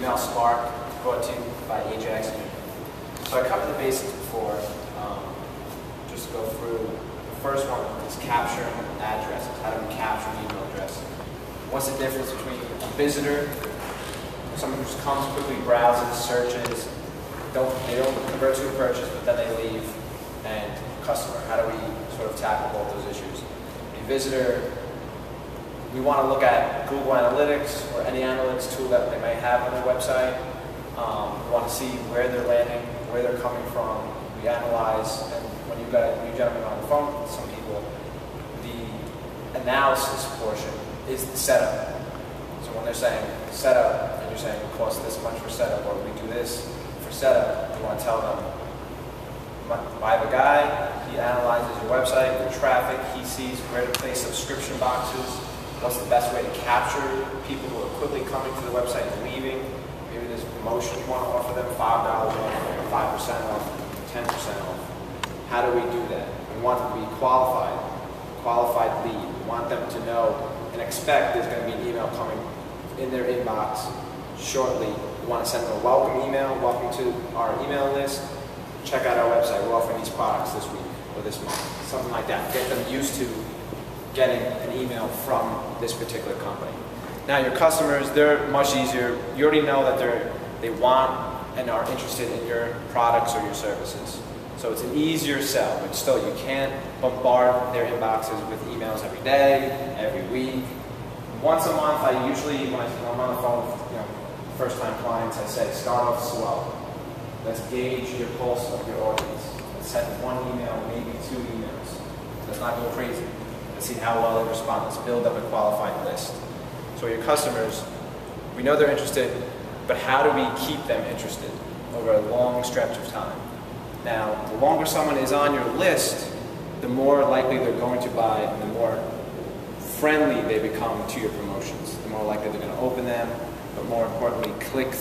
Email Spark, brought to you by Ajax. So I covered the basics before. Just to go through. The first one is capturing addresses. How do we capture an email address? What's the difference between a visitor, someone who just comes, quickly browses, searches, they don't convert to a purchase, but then they leave, and customer? How do we sort of tackle both those issues? A visitor, we want to look at Google Analytics or any analytics tool that they may have on their website. We want to see where they're landing, where they're coming from. We analyze, and when you've got a new gentleman on the phone with some people, the analysis portion is the setup. So when they're saying setup, and you're saying it costs this much for setup, or we do this for setup, you want to tell them, I have a guy, he analyzes your website, your traffic, he sees where to place subscription boxes, what's the best way to capture people who are quickly coming to the website and leaving. Maybe there's a promotion you want to offer them, $5 off, 5% off, 10% off. How do we do that? We want them to be qualified lead. We want them to know and expect there's going to be an email coming in their inbox shortly. We want to send them a welcome email, welcome to our email list. Check out our website, we're offering these products this week or this month, something like that. Get them used to getting an email from this particular company. Now your customers, they're much easier. You already know that they want and are interested in your products or your services. So it's an easier sell, but still you can't bombard their inboxes with emails every day, every week. Once a month, I usually, when I'm on the phone with first-time clients, I say, start off slow. Let's gauge your pulse of your audience. Let's send one email, maybe 2 emails. Let's not go crazy. Let's see how well they respond. Let's build up a qualified list. So your customers, we know they're interested, but how do we keep them interested over a long stretch of time? Now, the longer someone is on your list, the more likely they're going to buy and the more friendly they become to your promotions. The more likely they're going to open them, but more importantly, click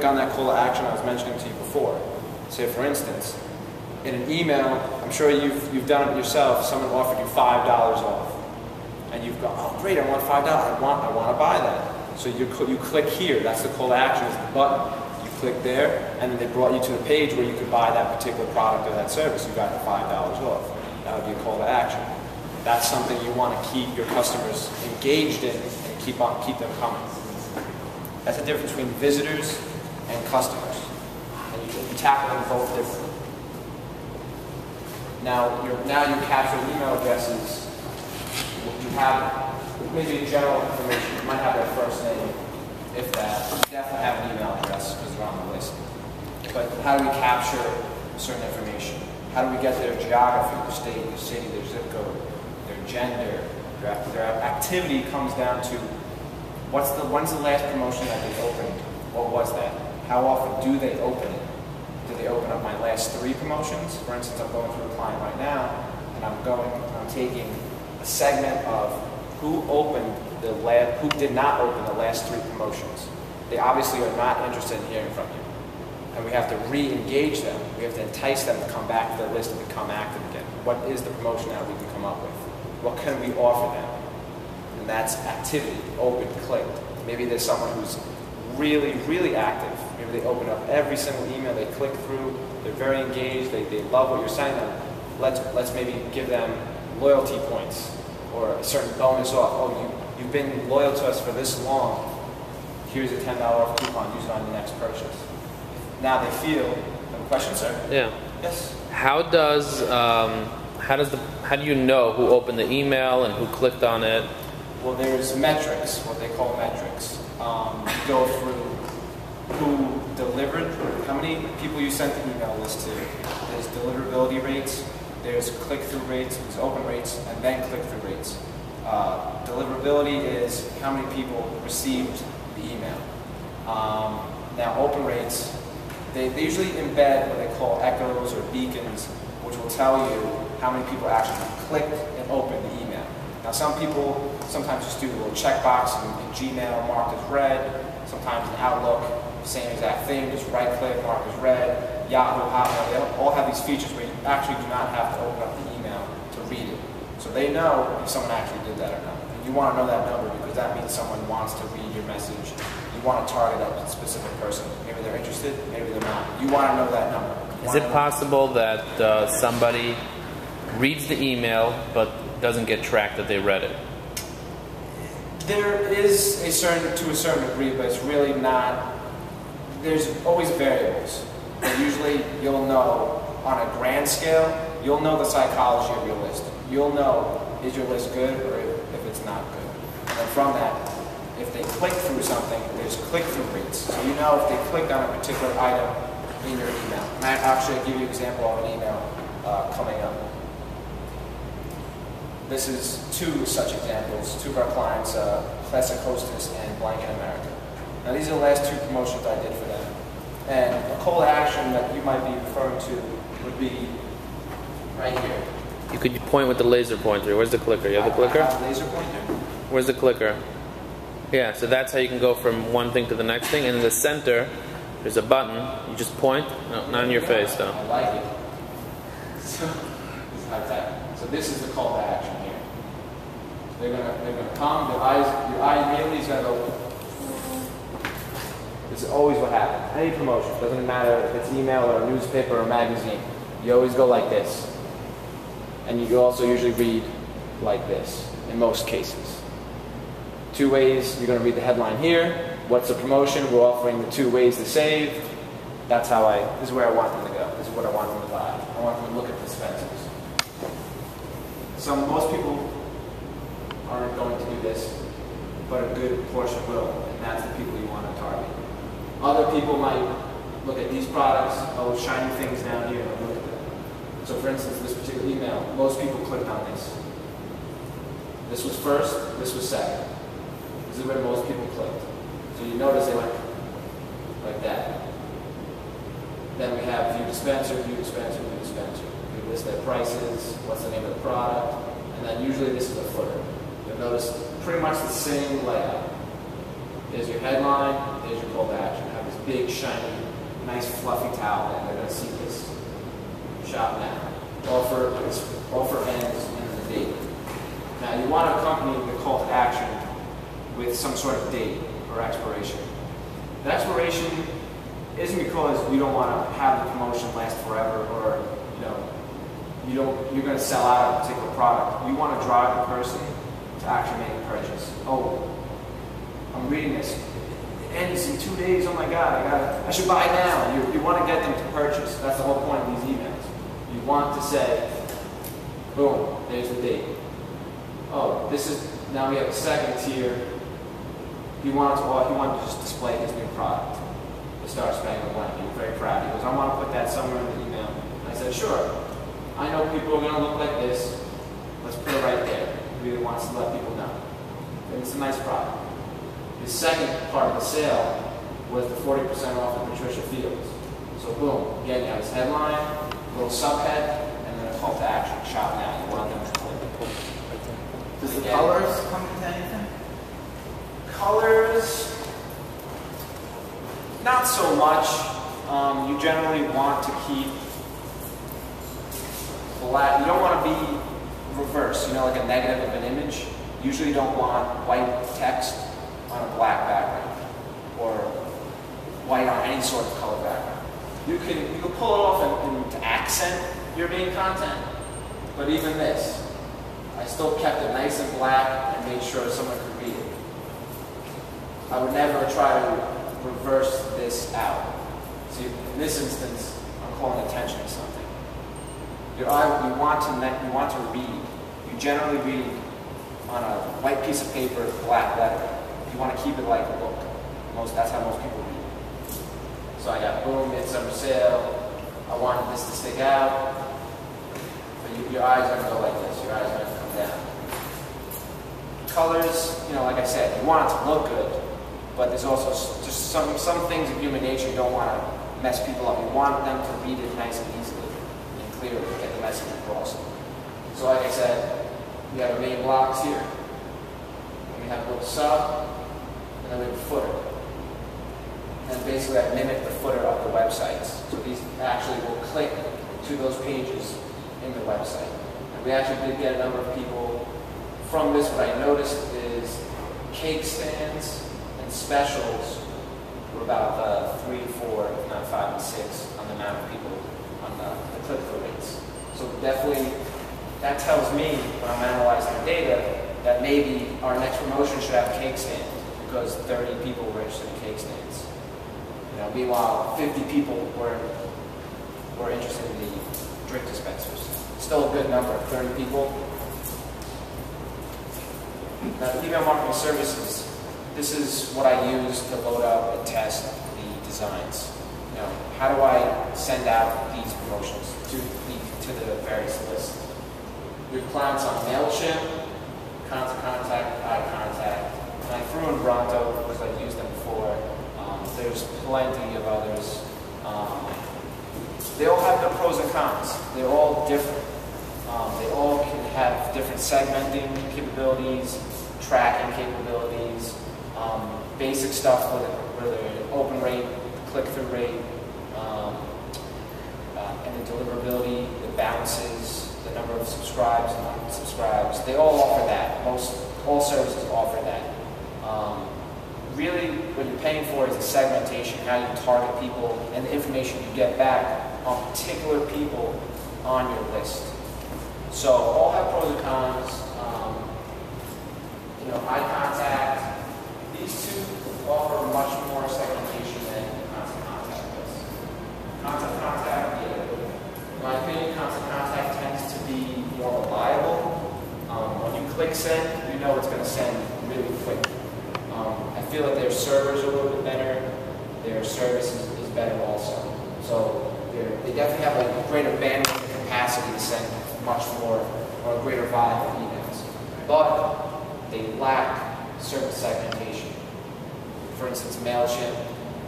on that call to action I was mentioning to you before. Say, for instance, in an email, I'm sure you've done it yourself, someone offered you $5 off. And you've gone, oh great, I want $5, I want to buy that. So you click here, that's the call to action, is the button. You click there, and then they brought you to the page where you could buy that particular product or that service. You got the $5 off. That would be a call to action. That's something you want to keep your customers engaged in and keep them coming. That's the difference between visitors and customers. And you tackle them both differently. Now you're capturing email addresses. You have maybe general information. You might have their first name, if that. You definitely have an email address because they're on the list. But how do we capture certain information? How do we get their geography, their state, their city, their zip code, their gender, their activity comes down to when's the last promotion that they opened? What was that? How often do they open it? Do they open up my last 3 promotions? For instance, I'm going through a client right now, and I'm taking a segment of who did not open the last 3 promotions. They obviously are not interested in hearing from you. And we have to re-engage them. We have to entice them to come back to the list and become active again. What is the promotion that we can come up with? What can we offer them? And that's activity, open, clicked. Maybe there's someone who's really, really active. Maybe they open up every single email, they click through, they're very engaged, they love what you're saying to them. Let's maybe give them loyalty points or a certain bonus off. Oh, you've been loyal to us for this long. Here's a $10 off coupon, use it on your next purchase. Now they feel, have a question, sir? Yeah. Yes? How do you know who opened the email and who clicked on it? Well, there's metrics, what they call metrics. You go through who delivered, how many people you sent the email list to. There's deliverability rates, there's click-through rates, there's open rates, and then click-through rates. Deliverability is how many people received the email. Now, open rates, they usually embed what they call echoes or beacons, which will tell you how many people actually clicked and opened the email. Now, some people sometimes just do a little checkbox in Gmail marked as red. Sometimes in Outlook, same exact thing, just right-click, mark as red. Yahoo, Hotmail, they all have these features where you actually do not have to open up the email to read it. So they know if someone actually did that or not. And you want to know that number because that means someone wants to read your message. You want to target that specific person. Maybe they're interested, maybe they're not. You want to know that number. Is it possible that somebody reads the email but doesn't get tracked that they read it? There is to a certain degree, but it's really not. There's always variables. But usually you'll know on a grand scale, you'll know the psychology of your list. You'll know, is your list good or if it's not good. And then from that, if they click through something, there's click-through rates. So you know if they clicked on a particular item in your email. And I actually give you an example of an email coming up. This is two such examples, two of our clients, Classic Hostess and Blanket America. Now these are the last two promotions I did for them. And a call to action that you might be referring to would be right here. You could point with the laser pointer. Where's the clicker? You have the clicker? I have a laser pointer. Where's the clicker? Yeah, so that's how you can go from one thing to the next thing. And in the center, there's a button. You just point. No, not in your face, though. I like it. So, this is like that. So this is the call to action here. They're gonna come. Your eye immediately is gonna go. This is always what happens. Any promotion, doesn't matter if it's email or a newspaper or a magazine. You always go like this. And you also usually read like this, in most cases. Two ways, you're going to read the headline here. What's the promotion? We're offering the 2 ways to save. That's how this is where I want them to go. This is what I want them to buy. I want them to look at the dispensers. Most people aren't going to do this, but a good portion will, and that's the people you want to target. Other people might look at these products, shiny things down here, and look at them. So for instance, this particular email, most people clicked on this. This was first, this was second. This is where most people clicked. So you notice they went like that. Then we have view dispenser, view dispenser, view dispenser. We list their prices, what's the name of the product, and then usually this is a footer. You'll notice pretty much the same layout. There's your headline, there's your call to action. I have this big, shiny, nice, fluffy towel, and they're going to see this. Shop now. Offer ends in the date. Now you want to accompany the call to action with some sort of date or expiration. The expiration isn't because you don't want to have the promotion last forever, or you're going to sell out a particular product. You want to drive the person to actually make a purchase. Oh, I'm reading this. It ends in 2 days. Oh my God, I should buy now. You want to get them to purchase. That's the whole point of these emails. You want to say, boom, there's the date. Oh, now we have a second tier. He wanted to just display his new product. The Star Spangled Blanket. He was very proud. He goes, I want to put that somewhere in the email. And I said, sure. I know people are going to look like this. Let's put it right there. He really wants to let people know. And it's a nice product. The second part of the sale was the 40% off of Patricia Fields. So boom, again, you have his headline, little subhead, and then a call to action. Shop now. You want them to click. Does the colors come into anything? Colors, not so much. You generally want to keep black. You don't want to be reverse, like a negative of an image. Usually you don't want white text on a black background or white on any sort of color background. You can pull it off and to accent your main content, but even this, I still kept it nice and black and made sure someone could read it. I would never try to reverse this out. See, in this instance, I'm calling attention to something. Your eye, you want to read. You generally read on a white piece of paper, black lettering. You want to keep it like a book. That's how most people read. So I got boom, midsummer sale. I wanted this to stick out. But your eyes are going to go like this. Your eyes are going to come down. Colors, like I said, you want it to look good, but there's also just some things in human nature you don't want to mess people up. You want them to read it nice and easily and clearly, get the message across. So like I said, we have our main blocks here. And we have a little sub, and then we have a footer. And basically I mimic the footer of the websites. So these actually will click to those pages in the website. And we actually did get a number of people from this. What I noticed is cake stands and specials were about 3, 4, if not 5, and 6 on the amount of people on the click-through rates. So definitely, that tells me when I'm analyzing the data that maybe our next promotion should have a cake stand because 30 people were interested in cake stands. Meanwhile, 50 people were interested in the drink dispensers. Still a good number, 30 people. Now, the email marketing services, this is what I use to load up and test the designs. How do I send out these promotions to the various lists? We have clients on MailChimp, Constant Contact, iContact, and I threw in Bronto because I've used them before. There's plenty of others. They all have their pros and cons. They're all different. They all can have different segmenting capabilities, tracking capabilities, basic stuff whether open rate, click-through rate, and the deliverability, the bounces, the number of subscribes and unsubscribes. They all offer that. All services offer that. Really, what you're paying for is the segmentation, how you target people, and the information you get back on particular people on your list. So all have pros and cons. Eye contact. These two offer much more segmentation than constant contact does. Constant contact, in my opinion, constant contact tends to be more reliable. When you click send, you know it's going to send really quick. I feel like their servers are a little bit better. Their service is better also. So they definitely have a greater bandwidth and capacity to send much more or a greater volume of emails. But they lack certain segmentation. For instance, MailChimp,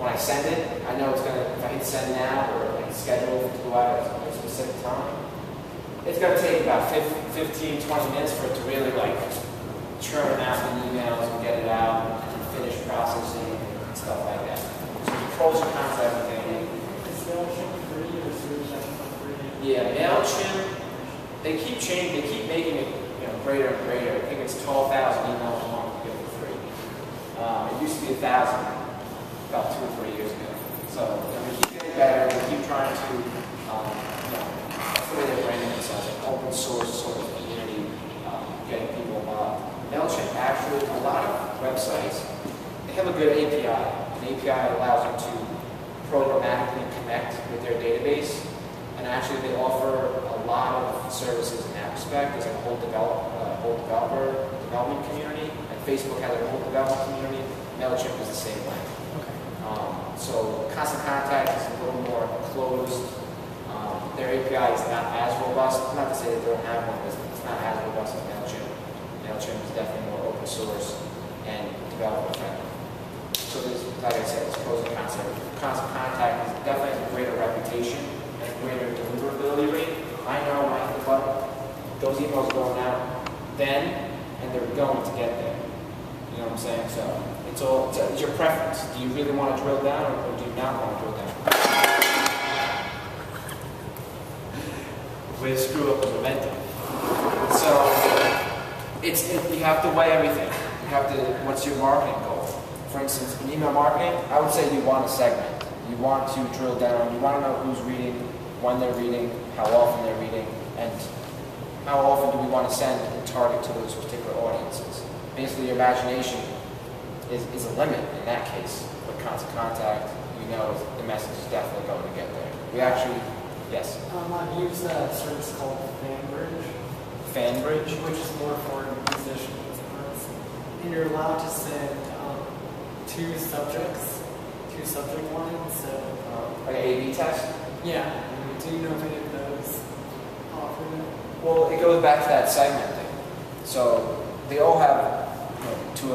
when I send it, I know it's going to, if I hit send now or I schedule it to go out at a specific time, it's going to take about 15, 20 minutes for it to really churn out the emails and get it out and finish processing and stuff like that. So the pros and cons of everything. Is MailChimp free or is MailChimp free? Yeah, MailChimp, they keep changing, they keep making it greater and greater. I think it's 12,000 emails a month to get for free. It used to be 1,000 about 2 or 3 years ago. So they keep getting better, they keep trying to that's the way they're branding themselves, an open source sort of community, getting people involved. MailChimp actually, a lot of websites, they have a good API. An API allows you to programmatically connect with their database, and actually they offer a lot of services in that respect. There's a whole development community, and Facebook has a whole development community. MailChimp is the same way. Okay. So Constant Contact is a little more closed. Their API is not as robust. Not to say that they don't have one, but it's not as robust as MailChimp. MailChimp is definitely more open source and developer friendly. So there's, like I said, there's pros and cons. Constant Contact is definitely has a greater reputation and a greater deliverability rate. I know those emails are going out then, and they're going to get there. You know what I'm saying? So it's your preference. Do you really want to drill down, or do you not want to drill down? Way to screw up the momentum. So you have to weigh everything. You have to. What's your marketing goal? For instance, in email marketing, I would say you want to segment. You want to drill down. You want to know who's reading, when they're reading, how often they're reading, and how often do we want to send and target to those particular audiences. Basically, your imagination is a limit in that case. With Constant Contact, the message is definitely going to get there. We actually, yes? I've used a service called FanBridge. FanBridge? Which is more for musicians. And you're allowed to send two subject lines. So, like an A/B test? Yeah. Do you know if any of those offer that? Well, it goes back to that segmenting. So they all have to a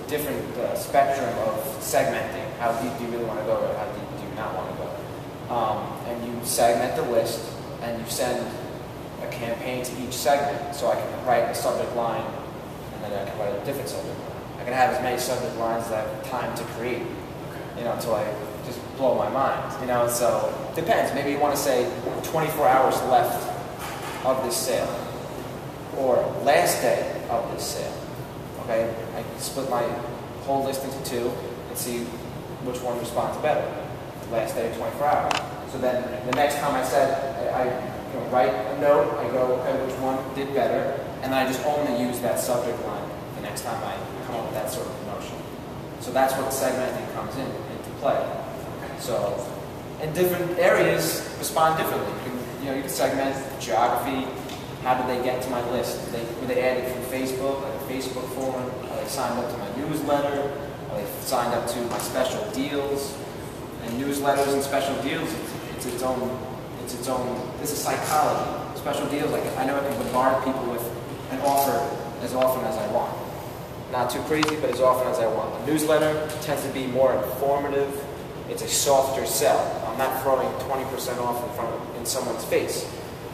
different spectrum of segmenting. How deep do you really want to go, or how deep do you not want to go? And you segment the list, and you send a campaign to each segment. So I can write a subject line, and then I can write a different subject line. I can have as many subject lines as I have time to create, until I just blow my mind, So it depends. Maybe you want to say 24 hours left of this sale, or last day of this sale. Okay, I can split my whole list into two and see which one responds better. Last day of 24 hours. So then the next time I said, I write a note, I go, okay, which one did better, and then I just only use that subject line the next time I come up with that sort of notion. So that's what segmenting comes into play. So, and different areas respond differently. You can segment geography. How did they get to my list? Were they added from Facebook, like a Facebook forum? Are they signed up to my newsletter? Are they signed up to my special deals? And newsletters and special deals, it's its own. This is psychology. Special deals, like I know I can bombard people with an offer as often as I want. Not too crazy, but as often as I want. A newsletter tends to be more informative. It's a softer sell. I'm not throwing 20% off in someone's face.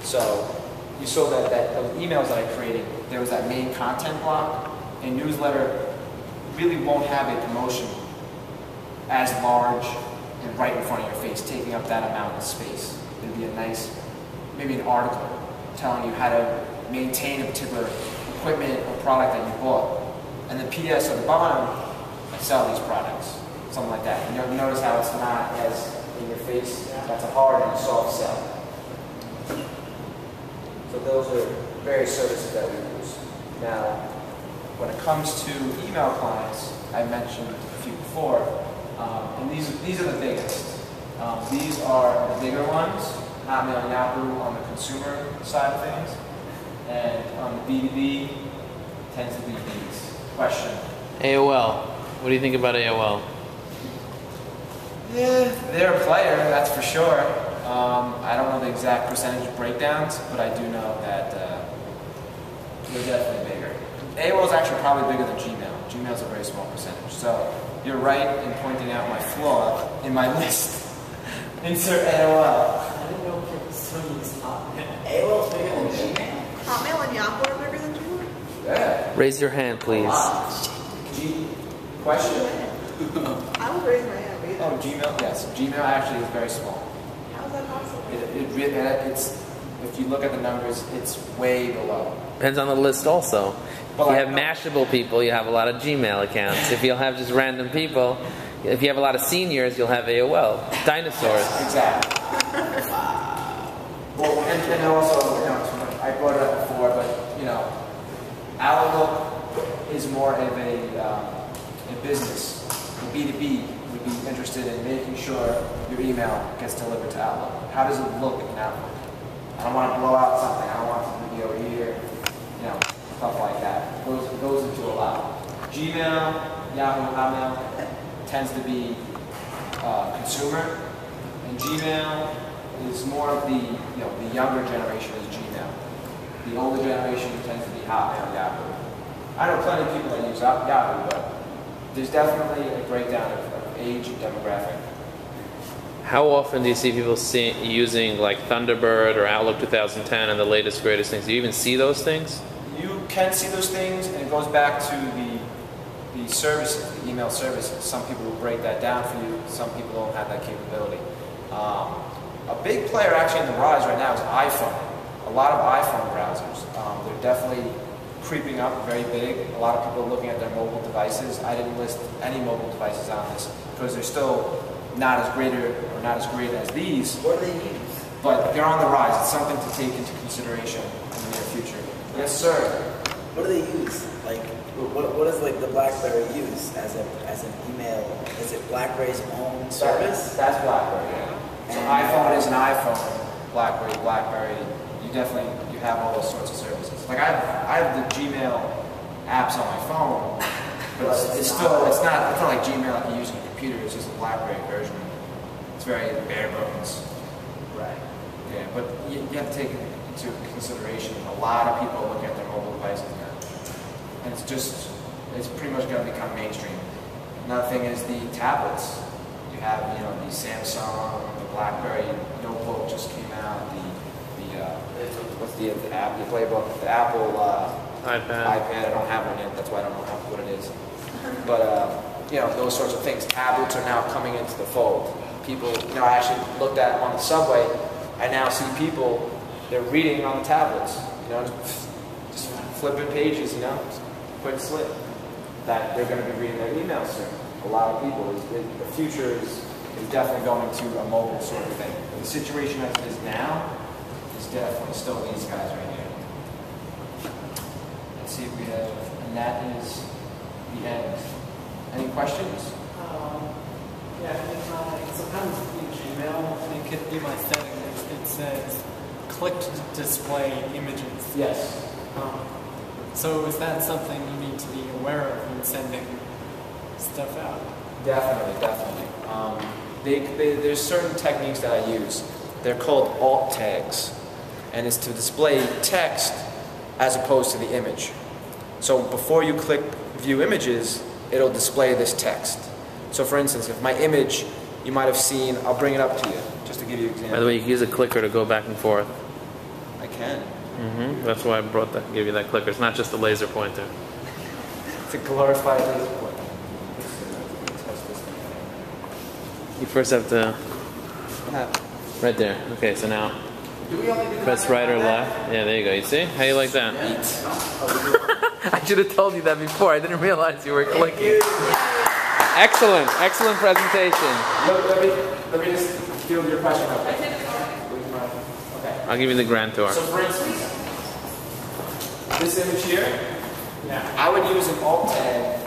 So you saw that those emails that I created, there was that main content block. A newsletter really won't have a promotion as large and right in front of your face, taking up that amount of space. It'd be a nice, maybe an article telling you how to maintain a particular equipment or product that you bought. And the PS at the bottom, I sell these products, something like that. You notice how it's not as in your face. That's a hard and a soft sell. So those are various services that we use. Now, when it comes to email clients, I mentioned a few before, and these are the biggest. These are the bigger ones, Hotmail and Yahoo on the consumer side of things, and on the B2B tends to be these. Question. AOL. What do you think about AOL? Yeah, they're a player, that's for sure. I don't know the exact percentage breakdowns, but I do know that they're definitely bigger. AOL is actually probably bigger than Gmail. Gmail is a very small percentage. So you're right in pointing out my flaw in my list. Insert AOL. I didn't know people still use Hotmail. AOL is bigger than Gmail? Hotmail and Yahoo are bigger than Gmail? Yeah. Raise your hand, please. Question? I would raise my hand either. Oh, Gmail? Yes. Gmail actually is very small. How is that possible? If you look at the numbers, it's way below. Depends on the list also. Well, If you have Mashable people, you have a lot of Gmail accounts. If you'll have just random people, if you have a lot of seniors, you'll have AOL. Dinosaurs. Exactly. Well, and also, I brought it up before, but, Outlook is more of a business. The B2B would be interested in making sure your email gets delivered to Outlook. How does it look in Outlook? I don't want to blow out something. I don't want it to be over here, stuff like that. Goes into a lot. Gmail, Yahoo, Hotmail tends to be consumer, and Gmail is more of the younger generation is Gmail. The older generation tends to be Hotmail, Yahoo. I know plenty of people that use Yahoo, but there's definitely a breakdown of age and demographic. How often do you see people using like Thunderbird or Outlook 2010 and the latest, greatest things? Do you even see those things? You can see those things, and it goes back to the services, the email services. Some people will break that down for you. Some people don't have that capability. A big player actually in the rise right now is iPhone. A lot of iPhone browsers. They're definitely creeping up very big. A lot of people are looking at their mobile devices. I didn't list any mobile devices on this because they're still not as great as these. What do they use? But they're on the rise. It's something to take into consideration in the near future. Yes, sir. What do they use? Like, what does like the BlackBerry use as an email? Is it BlackBerry's own service? That's BlackBerry. Yeah. So iPhone is an iPhone. BlackBerry. You have all those sorts of services. Like I have the Gmail apps on my phone, but it's not like Gmail like you use on your computer. It's just a BlackBerry version. It's very bare bones. Right. Yeah, but you have to take into consideration a lot of people look at their mobile devices now, and it's pretty much going to become mainstream. Another thing is the tablets. You have the Samsung, the BlackBerry notebook just came out. What's the app you play about? The Apple iPad. I don't have one yet. That's why I don't know what it is. But those sorts of things. Tablets are now coming into the fold. People, I actually looked at them on the subway. I now see people. They're reading on the tablets. Just flipping pages. Quick slip. that they're going to be reading their emails soon. A lot of people. The future is definitely going to a mobile sort of thing. But the situation as it is now is definitely still these guys right here. Let's see if we have, and that is the end. Any questions? Yeah, sometimes in Gmail, it could be my settings. It says click to display images. Yes. So is that something you need to be aware of when sending stuff out? Definitely, definitely. There's certain techniques that I use. They're called alt tags, and it's to display text as opposed to the image. So before you click view images, it'll display this text. So for instance, if my image, you might have seen, I'll bring it up to you, just to give you an example. By the way, you can use a clicker to go back and forth. I can. That's why I brought that, give you that clicker. It's not just a laser pointer. It's a glorified laser pointer. You first have to, right there. Okay, so now press right or left. Yeah, there you go. You see? How you like that? I should have told you that before. I didn't realize you were clicking. Excellent, excellent presentation. Let me just field your question up. Okay. I'll give you the grand tour. So for instance, this image here, I would use an alt tag